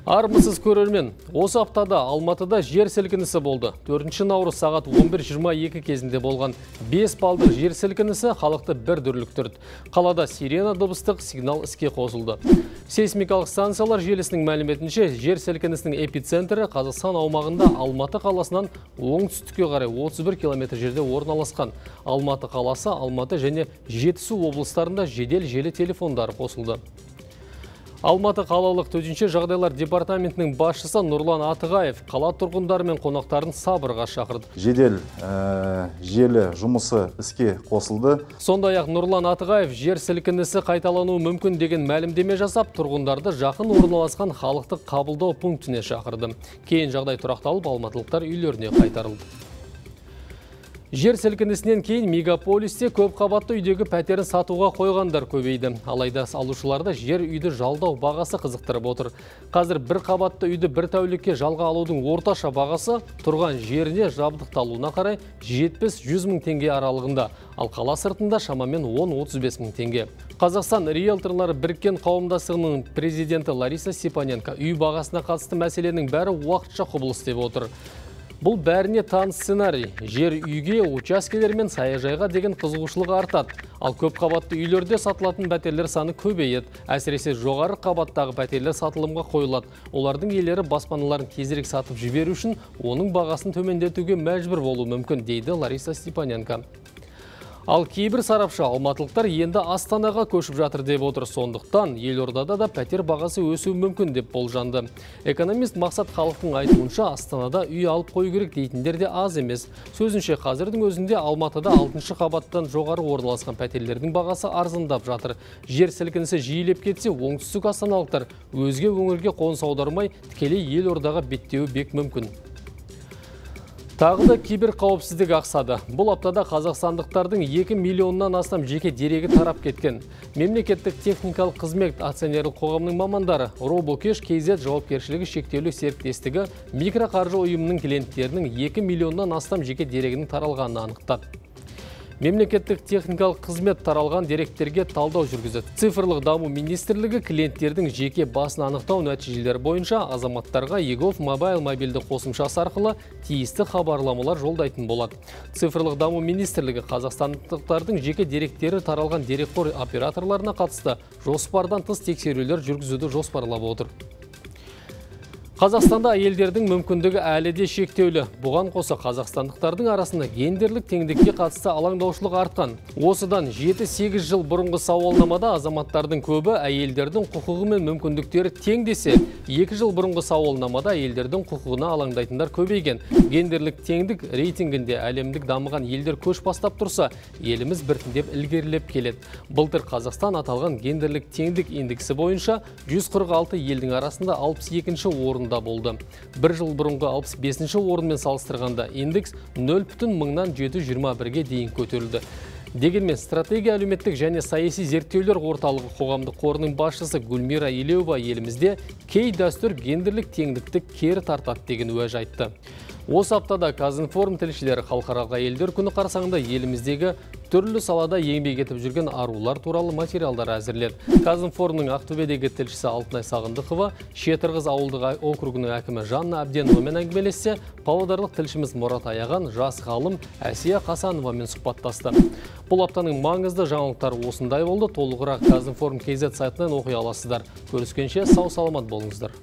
Армысыз көрермен, осы аптада Алматыда жер сілкінісі болды. 4 наурыз сағат 11:22 кезінде болған 5 балдық жер сілкінісі халықты бір дүрліктірді. Қалада сирена дыбыстық сигнал іске қосылды. Сейсмикалық станциялар желісінің мәліметінше, жер сілкінісінің эпицентрі Қазақстан аумағында Алматы қаласынан оңтүстікке қарай 31 км жерде орналасқан. Алматы қаласы, Алматы және Жетісу облыстарында жедел желі телефондары қосылды. Алматы қалалық төтенше жағдайлар департаментінің басшысы Нұрлан Атығаев қала тұрғындары мен қонақтарын сабырға шақырды. Жедел желі жұмысы іске қосылды. Сондай-ақ Нұрлан Атығаев жер сілкінісі қайталануы мүмкін деген мәлімдеме жасап, тұрғындарды жақын орналасқан халықтық қабылдау пунктіне шақырды. Кейін жағдай тұрақталып, алматылықтар үйлеріне қайтарылды. Жер сілкінісінен кейін мегаполисте көп қабатты үйдегі пәтерін сатуға қойғандар көбейді. Алайда алушыларды жер үйді жалдау бағасы қызықтырып отыр. Қазір бір қабатты үйді бір тәулікке жалға алудың орташа бағасы тұрған жеріне жабдықталуына қарай 70-100 мың теңге аралығында, ал қала сыртында шамамен 10-35 мың теңге. Қазақстан риэлторлары біріккен қауымдастығының президенті Лариса Степаненко үй бағасына қатысты мәселенің бәрі уақытша құбылыс деп отыр. Бұл бәріне таныс сценарий. Жер үйге, учаскелер мен саяжайға деген қызығушылығы артады. Ал көп қабатты үйлерде сатылатын пәтерлер саны көбейеді. Әсіресе жоғары қабаттағы пәтерлер сатылымға қойылады. Олардың иелері баспаналарын тезірек сатып жіберу үшін оның бағасын төмендетуге мәжбүр болуы мүмкін, дейді Лариса Степаненко. Ал кейбір сарапшы алматылықтар енді Астанаға көшіп жатыр деп отыр. Сондықтан елордада да пәтер бағасы өсуі мүмкін деп болжанды. Экономист Мақсат халықтың айтуынша, Астанада үй алып қою керек дейтіндер де аз емес. Сөзінше, қазірдің өзінде Алматыда 6-шы қабаттан жоғары орналасқан пәтерлердің бағасы арзандап жатыр. Жер сілкінісі жиілеп кетсе, оңтүстік астаналықтар өзге өңірге қоныс аудармай тікелей елордаға беттеуі бек мүмкін. Тағы да кибер қауіпсіздік ақсады. Бұл аптада қазақстандықтардың 2 миллионнан астам жеке дерегі тарап кеткен. Мемлекеттік техникалық қызмет акционерлік қоғамның мамандары RoboCash KZ жауапкершілігі шектеулі серіктестігі микроқаржы ұйымының клиенттерінің 2 миллионнан астам жеке дерегінің таралғанын анықтады. Мемлекеттік техникалық қызмет таралған деректерге талдау жүргізді. Цифрлық даму министрлігі клиенттердің жеке басын анықтау нәтижелері бойынша азаматтарға eGov Mobile мобильді қосымшасы арқылы тиісті хабарламалар жолдайтын болады. Цифрлық даму министрлігі қазақстандықтардың жеке деректері таралған дерекқор операторларына қатысты жоспардан тыс тексерулер жүргізуді жоспарлап отыр. Қазақстанда әйелдердің мүмкіндігі әлі де шектеулі. Бұған қоса қазақстандықтардың арасында гендерлік теңдікке қатысты алаңдаушылық артқан. Осыдан 7-8 жыл бұрынғы сауалнамада азаматтардың көбі әйелдердің құқығы мен мүмкіндіктері тең десе, 2 жыл бұрынғы сауалнамада әйелдердің құқығына алаңдайтындар көбейген. Гендерлік теңдік рейтингінде әлемдік дамыған елдер көш бастап тұрса, еліміз біртіндеп ілгерілеп келеді. Былтыр Қазақстан аталған гендерлік теңдік индексі бойынша 146 елдің арасында 62-ші орында болды. Бір жыл бұрынғы 65-ші орынмен салыстырғанда индекс 0,721-ге дейін көтерілді. Дегенмен стратегия әлеуметтік және саяси зерттеулер орталығы қоғамдық қорының басшысы Гүлмира Елеуова елімізде кей дәстүр гендерлік теңдікті кері тартады деген уәж айтты. Осы аптада Казинформ тілшілері халықаралық әйелдер күні қарсаңында еліміздегі түрлі салада еңбек етіп жүрген арулар туралы материалдар әзірледі. Казинформның Ақтөбедегі тілшісі Алтынай Сағындықова, Шетірғыз ауылдық округінің әкімі Жанна Әбденовамен әңгімелессе, павлодарлық тілшіміз Мұрат Аяған жас ғалым Әсия Қасановамен сұхбаттасты. Бұл аптаның маңызды жаңалықтары осындай болды. Толығырақ Казинформ KZ сайтынан оқи аласыздар. Көріскенше сау саламат болыңыздар.